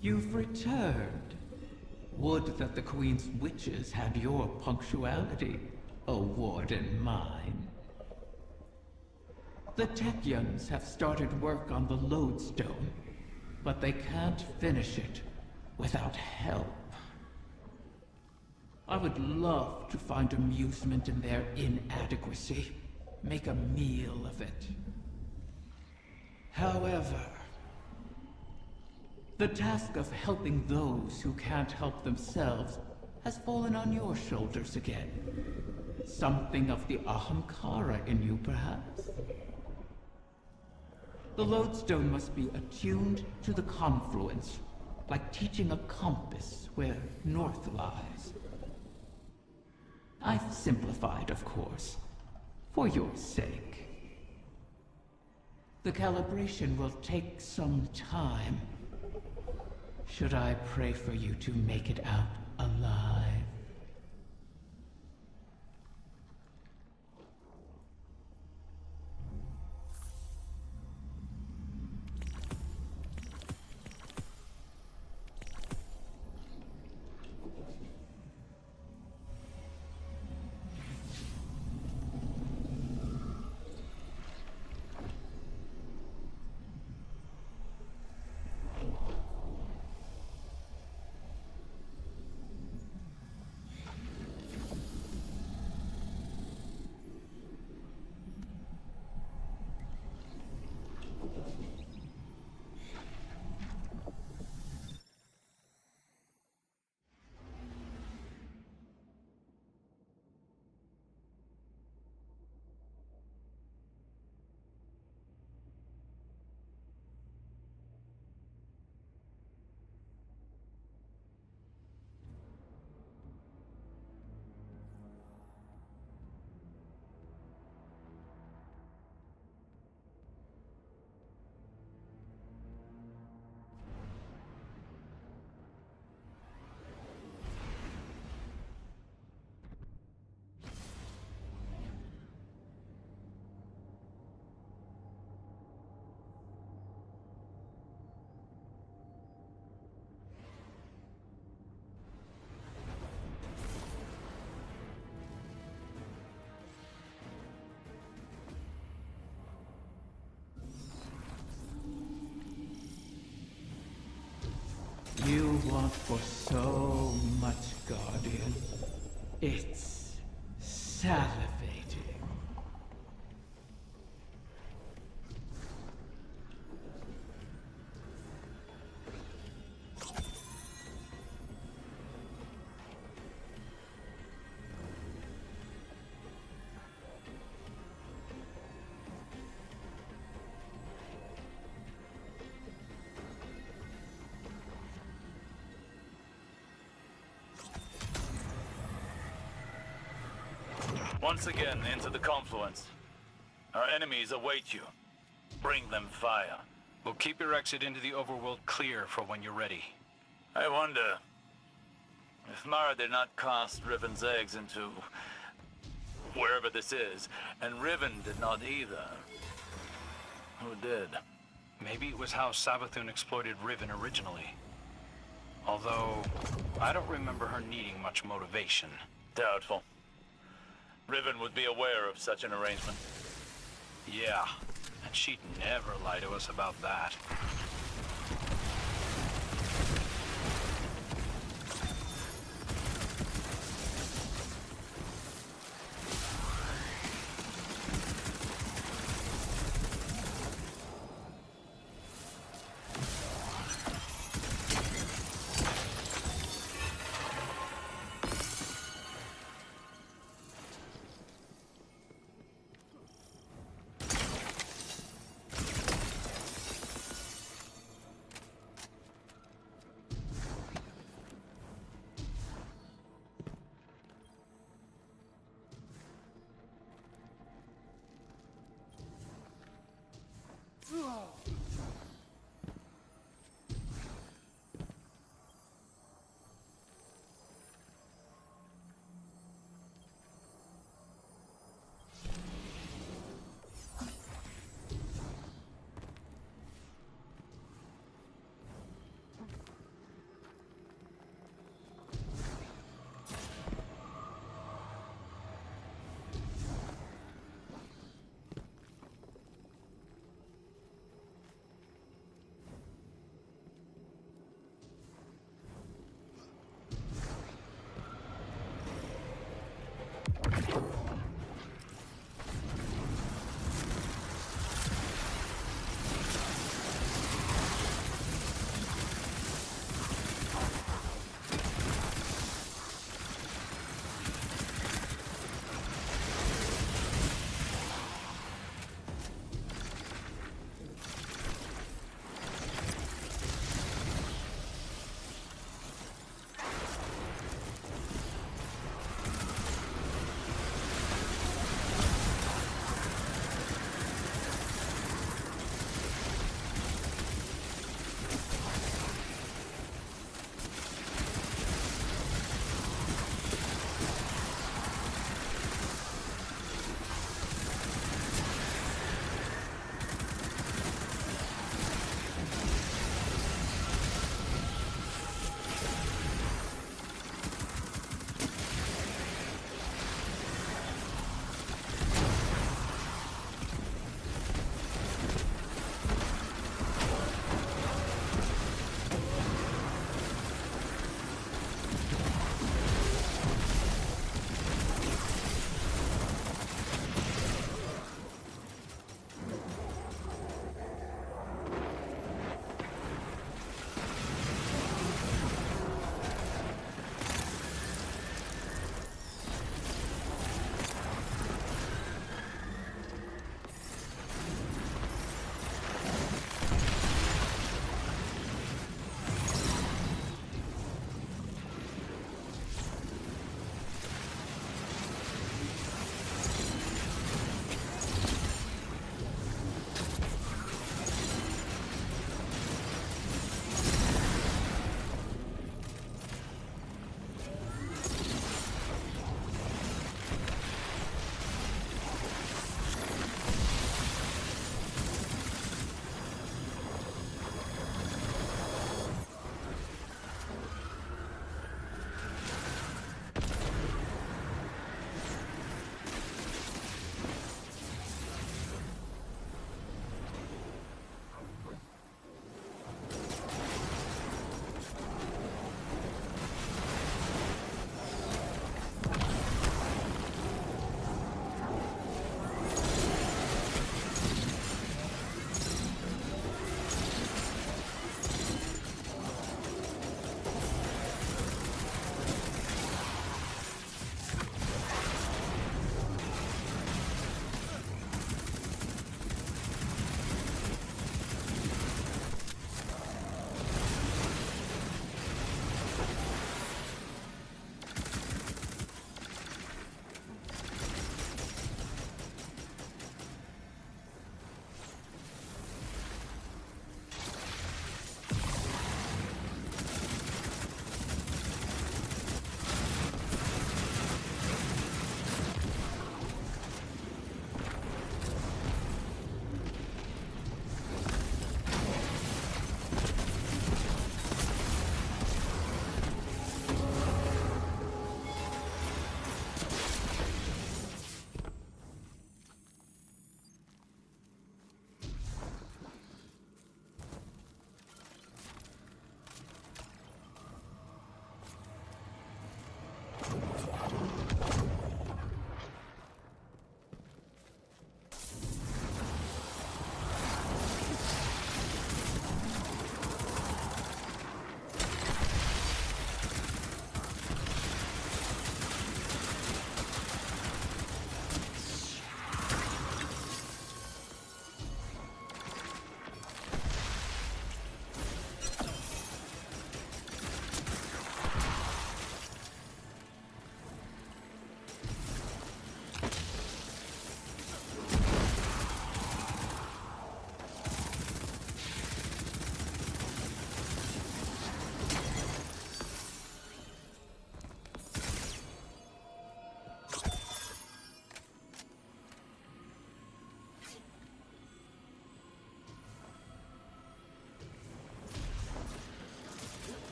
You've returned. Would that the Queen's witches had your punctuality, O Warden mine. The Techyans have started work on the Lodestone, but they can't finish it without help. I would love to find amusement in their inadequacy, make a meal of it. However, the task of helping those who can't help themselves has fallen on your shoulders again. Something of the Ahamkara in you, perhaps? The Lodestone must be attuned to the confluence, like teaching a compass where north lies. I've simplified, of course, for your sake. The calibration will take some time. Should I pray for you to make it out alive? You want for so much, Guardian. It's salivating. Once again, into the confluence. Our enemies await you. Bring them fire. We'll keep your exit into the overworld clear for when you're ready. I wonder if Mara did not cast Riven's eggs into wherever this is, and Riven did not either. Who did? Maybe it was how Savathun exploited Riven originally. Although, I don't remember her needing much motivation. Doubtful. Riven would be aware of such an arrangement. Yeah, and she'd never lie to us about that.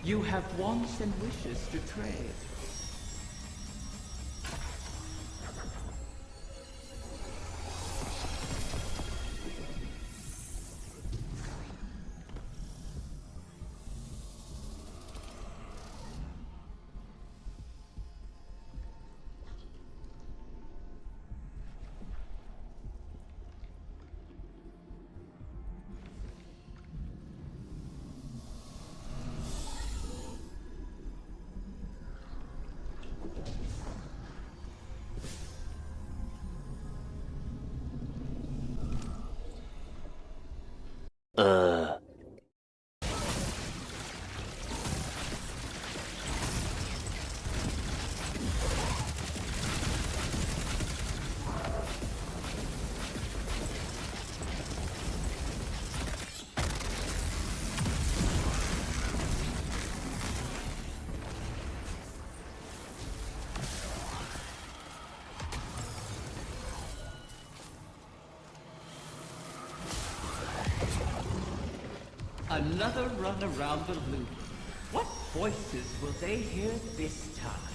You have wants and wishes to trade. Another run around the loop. What voices will they hear this time?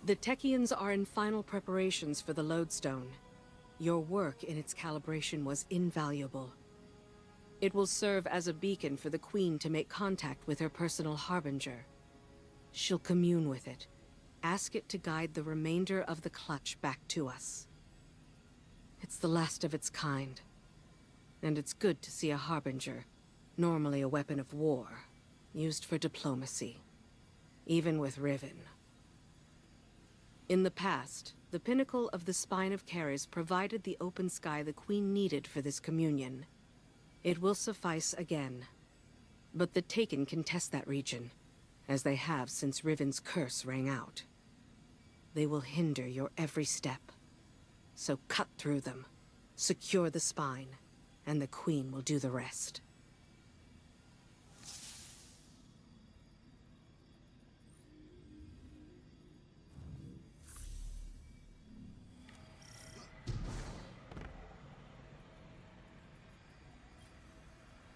The Techians are in final preparations for the Lodestone. Your work in its calibration was invaluable. It will serve as a beacon for the Queen to make contact with her personal Harbinger. She'll commune with it. Ask it to guide the remainder of the clutch back to us. It's the last of its kind. And it's good to see a Harbinger, normally a weapon of war, used for diplomacy. Even with Riven. In the past, the pinnacle of the Spine of Keres provided the open sky the Queen needed for this communion. It will suffice again. But the Taken can test that region, as they have since Riven's curse rang out. They will hinder your every step. So cut through them, secure the spine, and the Queen will do the rest.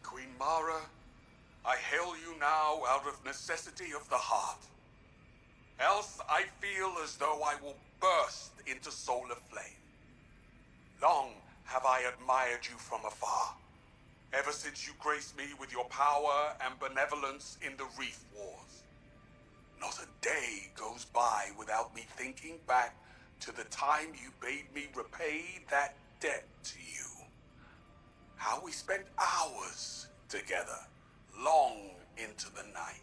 Queen Mara, I hail you now out of necessity of the heart. Else I feel as though I will burst into solar flame. Long have I admired you from afar, ever since you graced me with your power and benevolence in the Reef Wars. Not a day goes by without me thinking back to the time you bade me repay that debt to you. How we spent hours together, long into the night.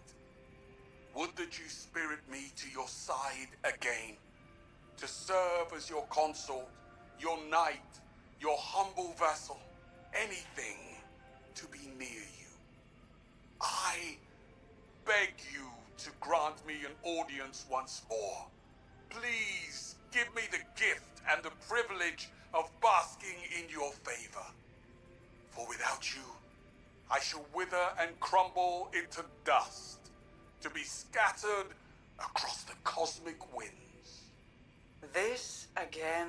Would that you spirit me to your side again, to serve as your consort, your knight, your humble vassal, anything to be near you. I beg you to grant me an audience once more. Please give me the gift and the privilege of basking in your favor. For without you, I shall wither and crumble into dust, to be scattered across the cosmic winds. This again?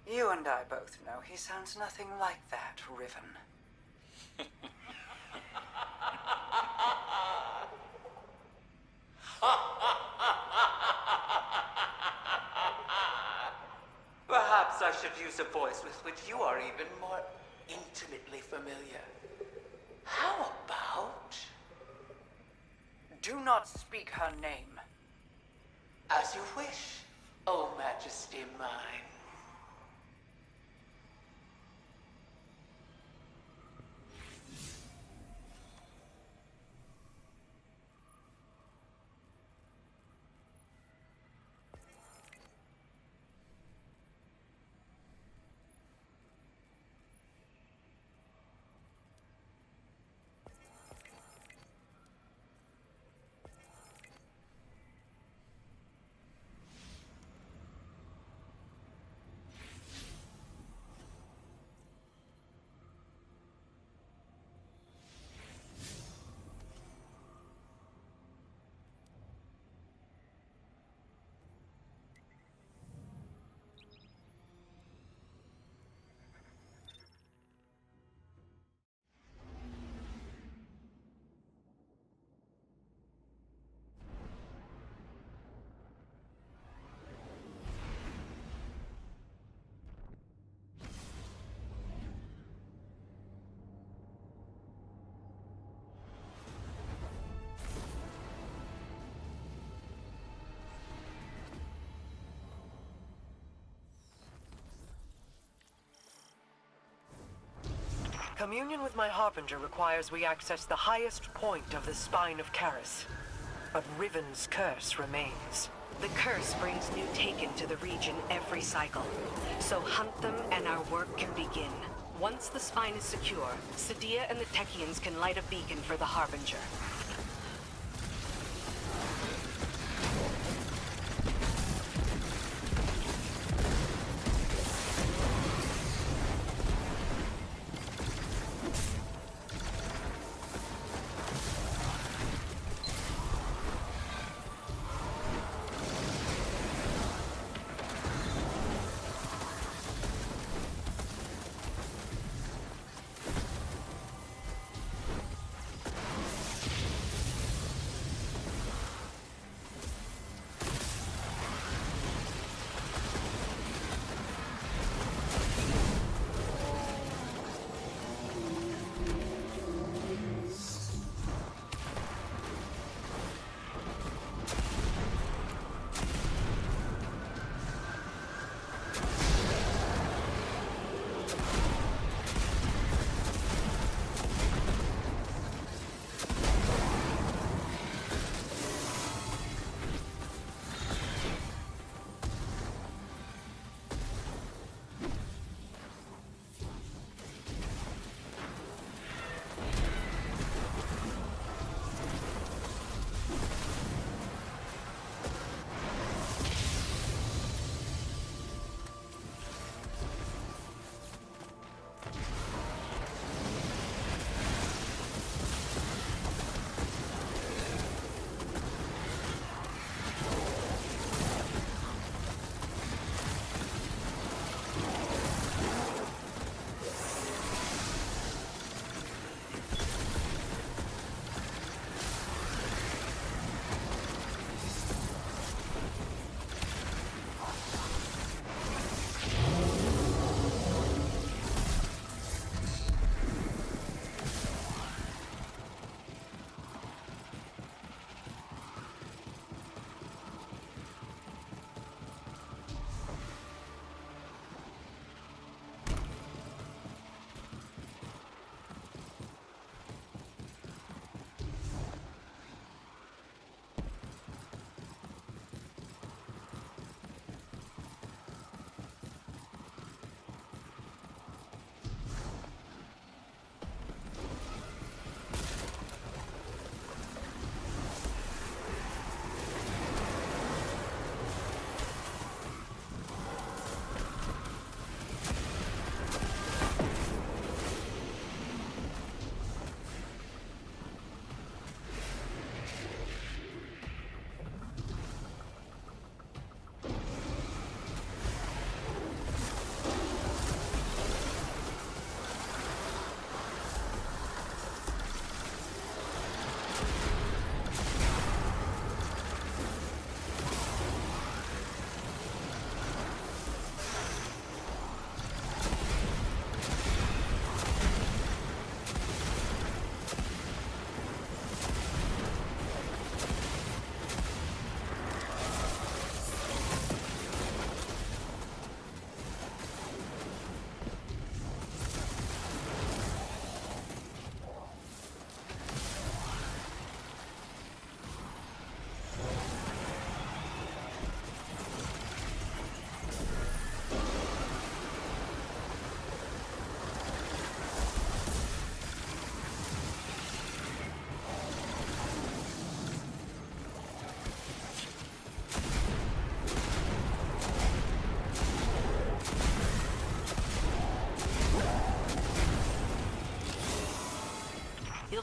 You and I both know he sounds nothing like that, Riven. Perhaps I should use a voice with which you are even more intimately familiar. How about... Do not speak her name. As you wish, O Majesty mine. Communion with my Harbinger requires we access the highest point of the spine of Karis. But Riven's curse remains. The curse brings new Taken to the region every cycle. So hunt them and our work can begin. Once the spine is secure, Sadia and the Techians can light a beacon for the Harbinger.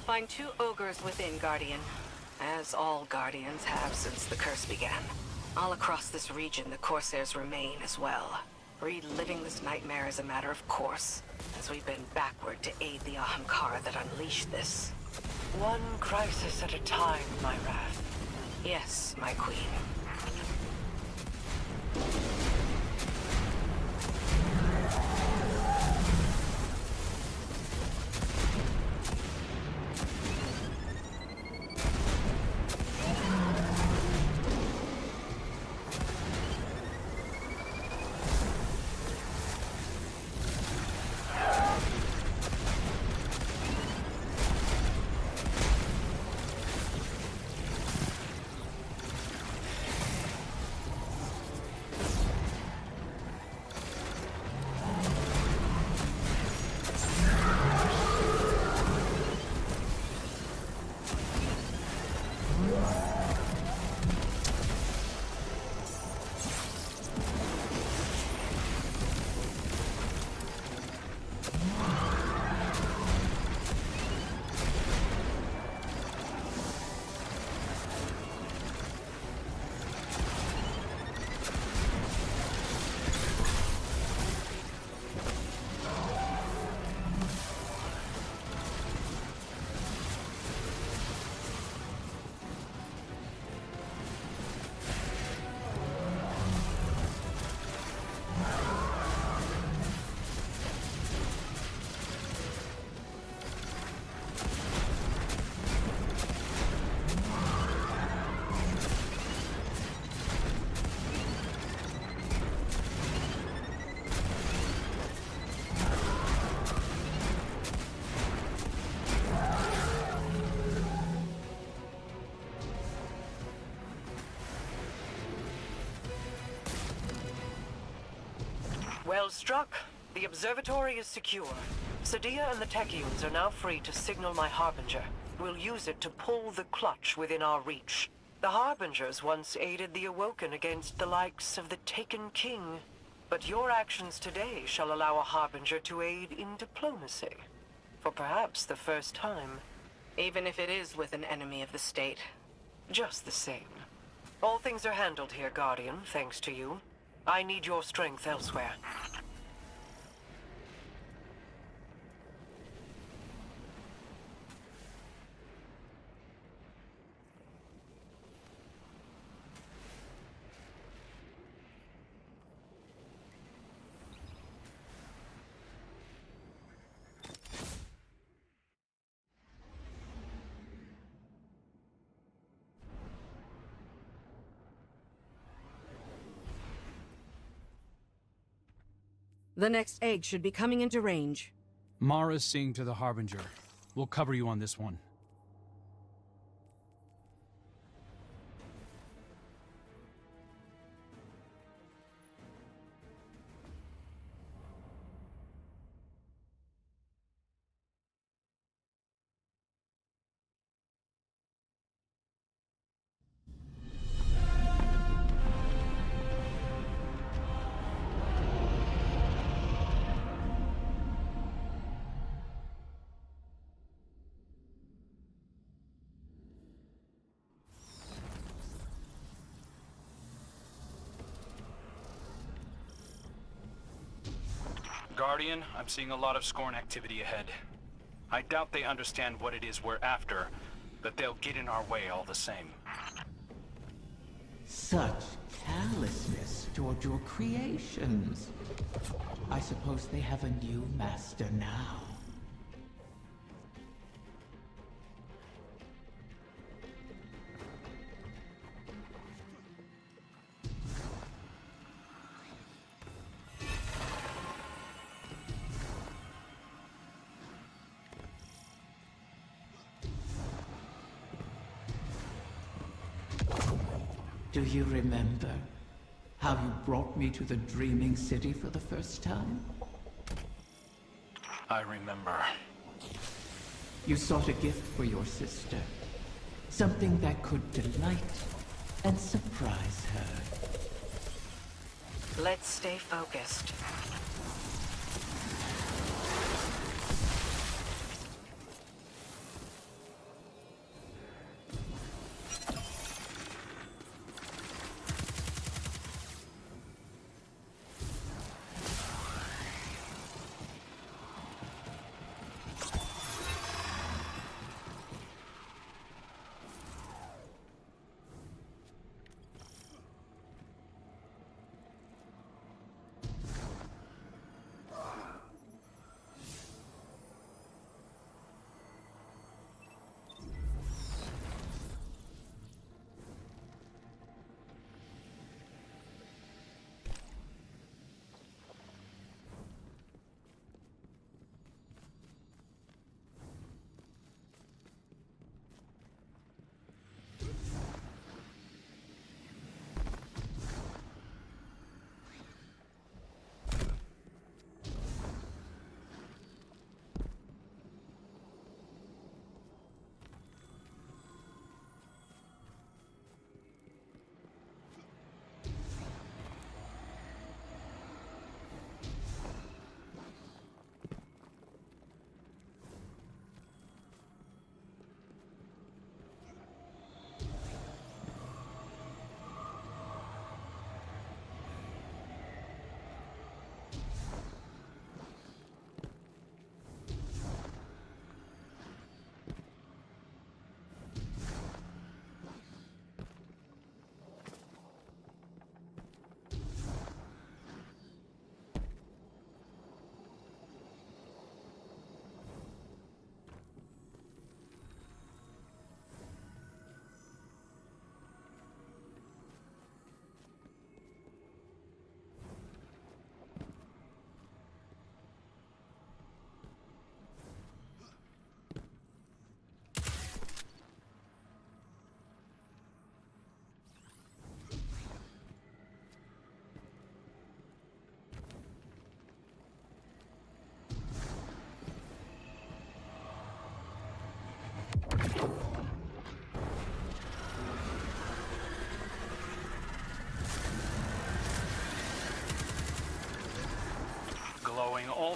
find 2 ogres within, Guardian. As all Guardians have since the curse began. All across this region, the Corsairs remain as well. Reliving this nightmare is a matter of course, as we bend backward to aid the Ahamkara that unleashed this. One crisis at a time, my wrath. Yes, my queen. Well struck. The observatory is secure. Sadia and the Techeuns are now free to signal my Harbinger. We'll use it to pull the clutch within our reach. The Harbingers once aided the Awoken against the likes of the Taken King. But your actions today shall allow a Harbinger to aid in diplomacy. For perhaps the first time. Even if it is with an enemy of the state. Just the same. All things are handled here, Guardian, thanks to you. I need your strength elsewhere. The next egg should be coming into range. Mara's seeing to the Harbinger. We'll cover you on this one. Guardian, I'm seeing a lot of Scorn activity ahead. I doubt they understand what it is we're after, but they'll get in our way all the same. Such callousness toward your creations. I suppose they have a new master now. Do you remember how you brought me to the Dreaming City for the first time? I remember. You sought a gift for your sister. Something that could delight and surprise her. Let's stay focused.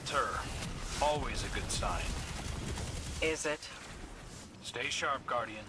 altar. Always a good sign. Is it? Stay sharp, Guardian.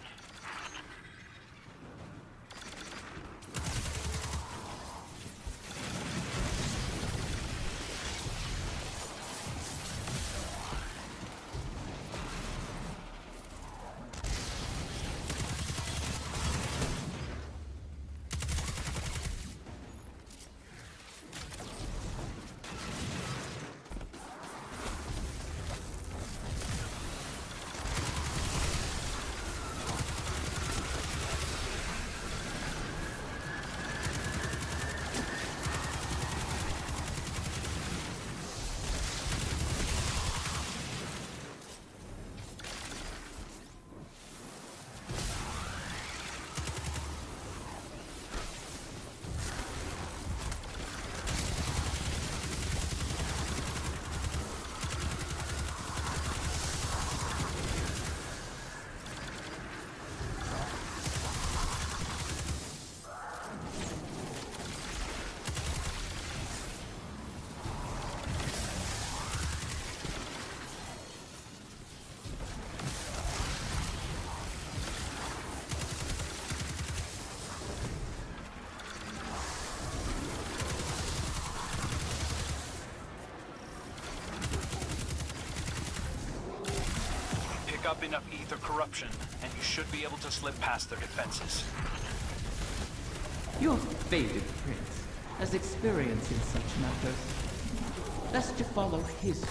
Pick up enough ether corruption, and you should be able to slip past their defenses. Your fated prince has experience in such matters. Best to follow his lead.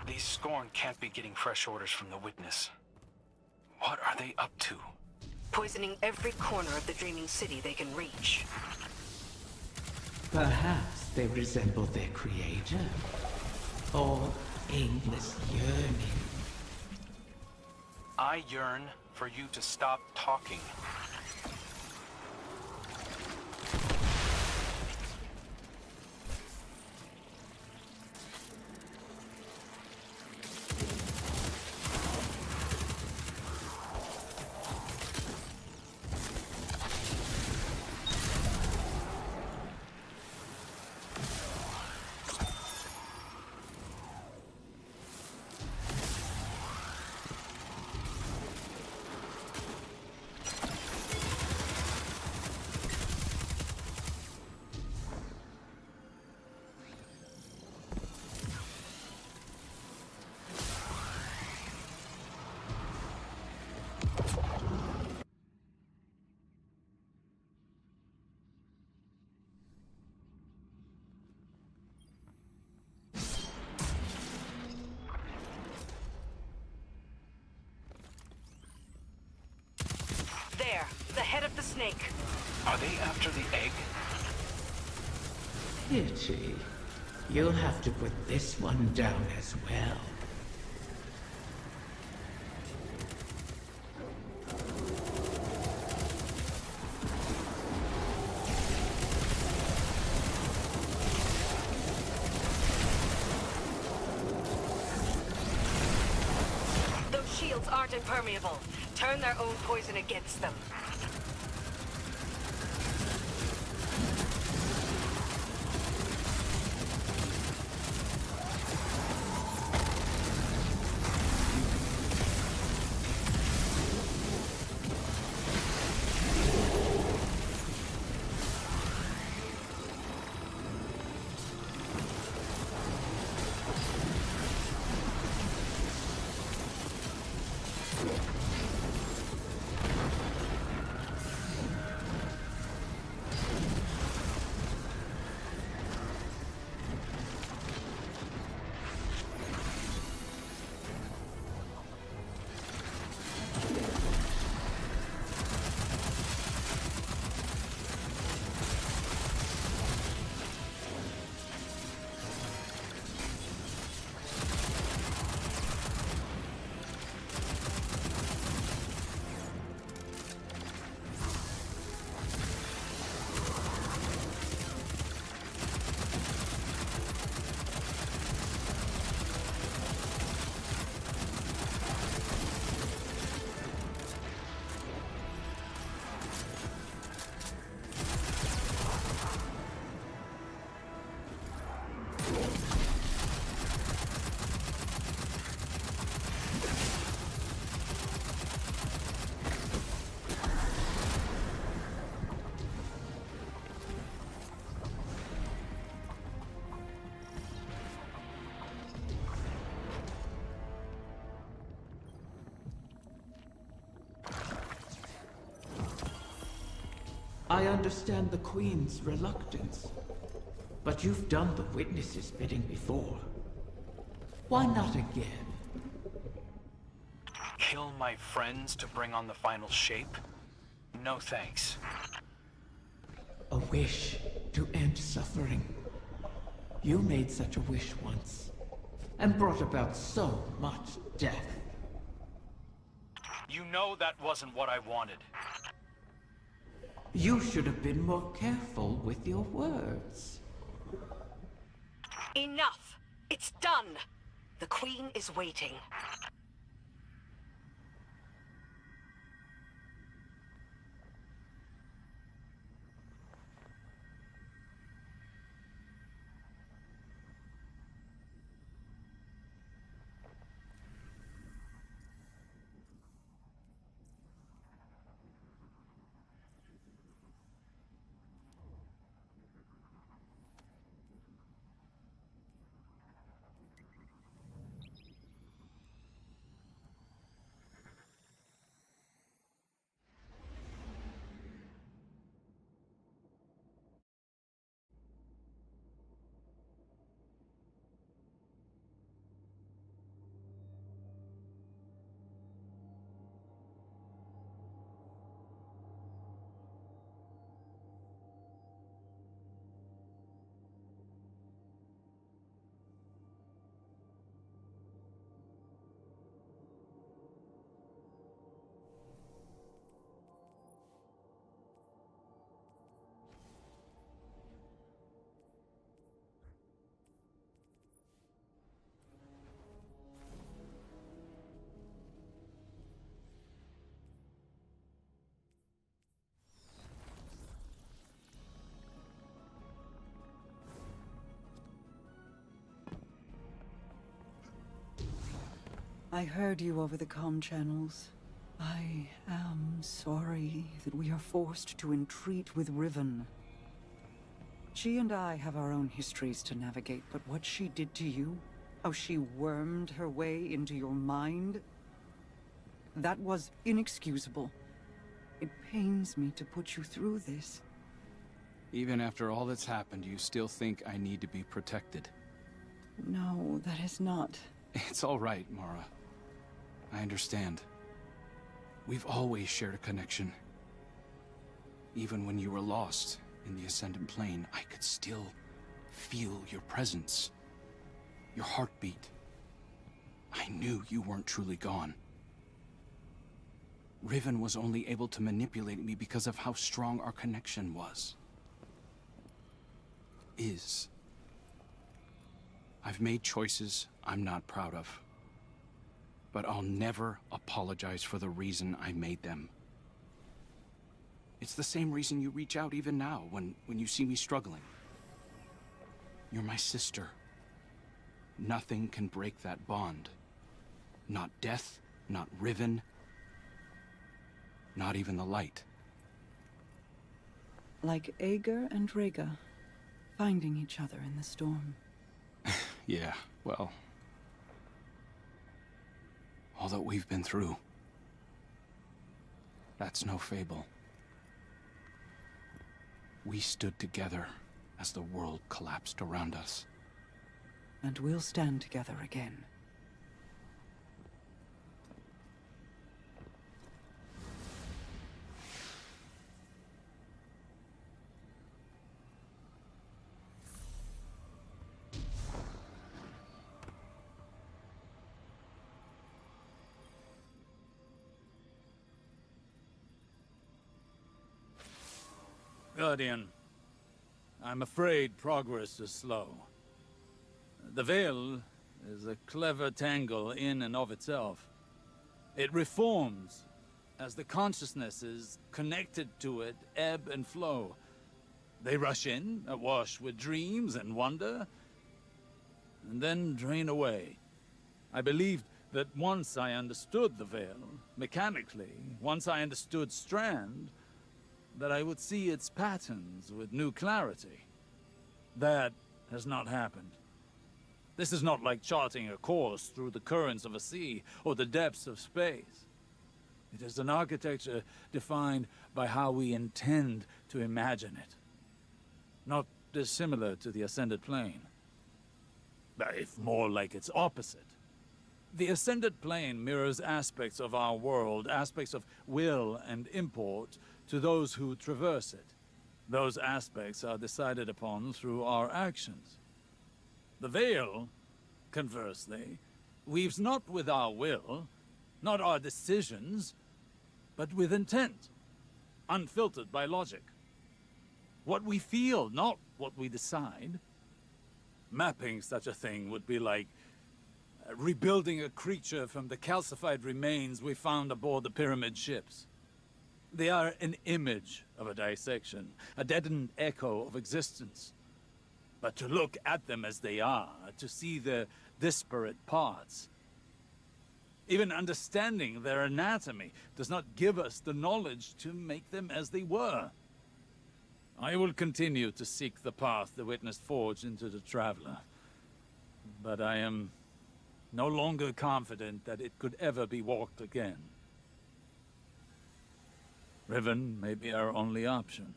These Scorn can't be getting fresh orders from the Witness. What are they up to? Poisoning every corner of the Dreaming City they can reach. Perhaps they resemble their creator, or aimless yearning. I yearn for you to stop talking. there, the head of the snake. Are they after the egg? Pity. You'll have to put this one down as well. Those shields aren't impermeable. Turn their own poison against them. I understand the Queen's reluctance, but you've done the witness's bidding before. Why not again? Kill my friends to bring on the final shape? No thanks. A wish to end suffering. You made such a wish once, and brought about so much death. You know that wasn't what I wanted. You should have been more careful with your words. Enough! It's done! The Queen is waiting. I heard you over the comm channels. I am sorry that we are forced to entreat with Riven. She and I have our own histories to navigate, but what she did to you, how she wormed her way into your mind, that was inexcusable. It pains me to put you through this. Even after all that's happened, you still think I need to be protected? No, that is not. It's all right, Mara. I understand. We've always shared a connection. Even when you were lost in the Ascendant Plane, I could still feel your presence. Your heartbeat. I knew you weren't truly gone. Riven was only able to manipulate me because of how strong our connection was. Is. I've made choices I'm not proud of. But I'll never apologize for the reason I made them. It's the same reason you reach out even now, when you see me struggling. You're my sister. Nothing can break that bond. Not death, not Riven, not even the light. Like Ager and Rhaegar, finding each other in the storm. Yeah, well... all that we've been through. That's no fable. We stood together as the world collapsed around us. And we'll stand together again. Guardian, I'm afraid progress is slow. The Veil is a clever tangle in and of itself. It reforms as the consciousnesses connected to it ebb and flow. They rush in, awash with dreams and wonder, and then drain away. I believed that once I understood the Veil, mechanically, once I understood Strand, that I would see its patterns with new clarity. That has not happened. This is not like charting a course through the currents of a sea or the depths of space. It is an architecture defined by how we intend to imagine it. Not dissimilar to the Ascended Plane, if more like its opposite. The Ascended Plane mirrors aspects of our world, aspects of will and import, to those who traverse it. Those aspects are decided upon through our actions. The Veil, conversely, weaves not with our will, not our decisions, but with intent, unfiltered by logic. What we feel, not what we decide. Mapping such a thing would be like rebuilding a creature from the calcified remains we found aboard the pyramid ships. They are an image of a dissection, a deadened echo of existence. But to look at them as they are, to see their disparate parts, even understanding their anatomy, does not give us the knowledge to make them as they were. I will continue to seek the path the Witness forged into the Traveler, but I am no longer confident that it could ever be walked again. Riven may be our only option.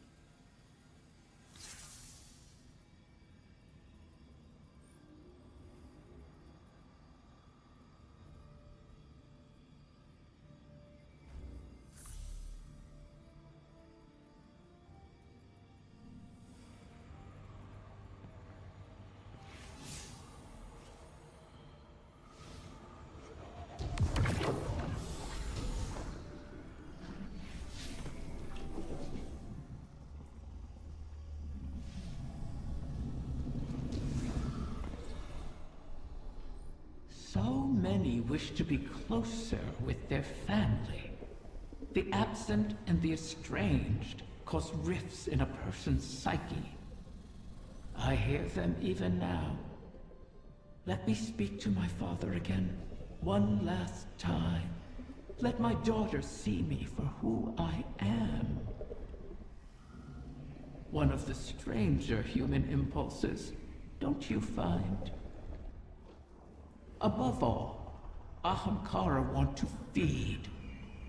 So many wish to be closer with their family. The absent and the estranged cause rifts in a person's psyche. I hear them even now. Let me speak to my father again, one last time. Let my daughter see me for who I am. One of the stranger human impulses, don't you find? Above all, Ahamkara want to feed,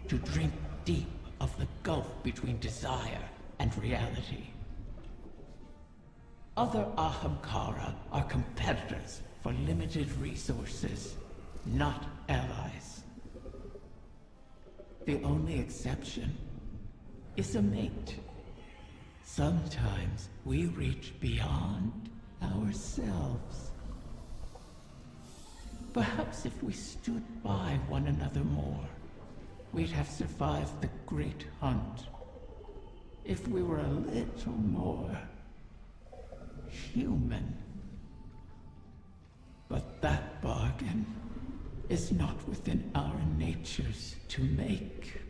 to drink deep of the gulf between desire and reality. Other Ahamkara are competitors for limited resources, not allies. The only exception is a mate. Sometimes we reach beyond ourselves. Perhaps if we stood by one another more, we'd have survived the great hunt. If we were a little more human. But that bargain is not within our natures to make.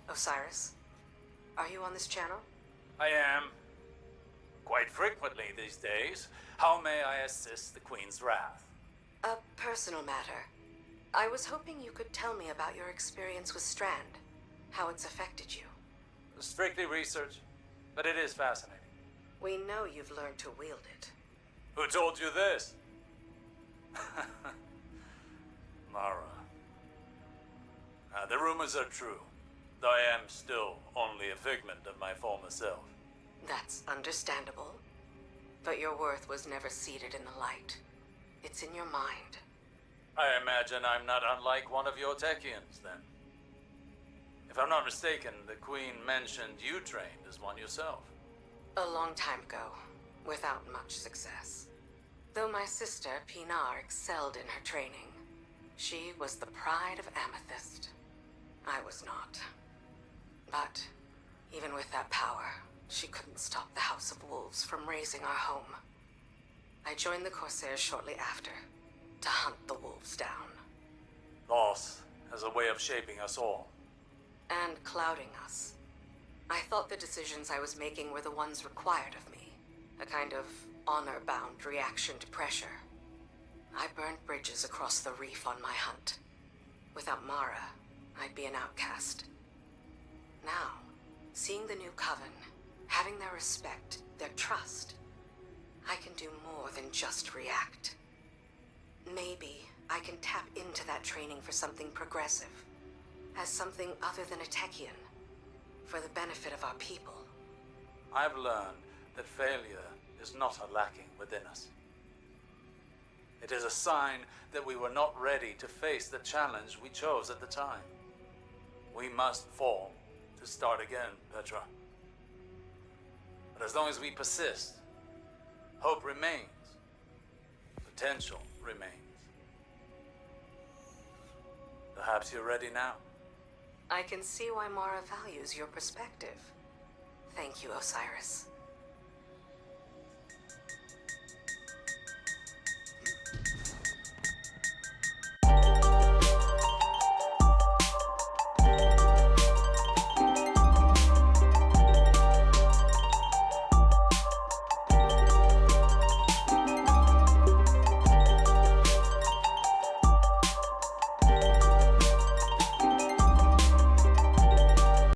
Osiris, are you on this channel? I am. Quite frequently these days. How may I assist the Queen's wrath? A personal matter. I was hoping you could tell me about your experience with Strand, how it's affected you. Strictly research, but it is fascinating. We know you've learned to wield it. Who told you this? Mara. The rumors are true, though I am still only a figment of my former self. That's understandable. But your worth was never seated in the light. It's in your mind. I imagine I'm not unlike one of your Techians, then. If I'm not mistaken, the Queen mentioned you trained as one yourself. A long time ago, without much success. Though my sister, Pinar, excelled in her training. She was the pride of Amethyst. I was not. But, even with that power, she couldn't stop the House of Wolves from razing our home. I joined the Corsairs shortly after, to hunt the wolves down. Loss has a way of shaping us all. And clouding us. I thought the decisions I was making were the ones required of me. A kind of honor-bound reaction to pressure. I burned bridges across the reef on my hunt. Without Mara, I'd be an outcast. Now, seeing the new coven, having their respect, their trust, I can do more than just react. Maybe I can tap into that training for something progressive, as something other than a Techian, for the benefit of our people. I've learned that failure is not a lacking within us. It is a sign that we were not ready to face the challenge we chose at the time. We must fall to start again, Petra. But as long as we persist, hope remains. Potential remains. Perhaps you're ready now. I can see why Mara values your perspective. Thank you, Osiris.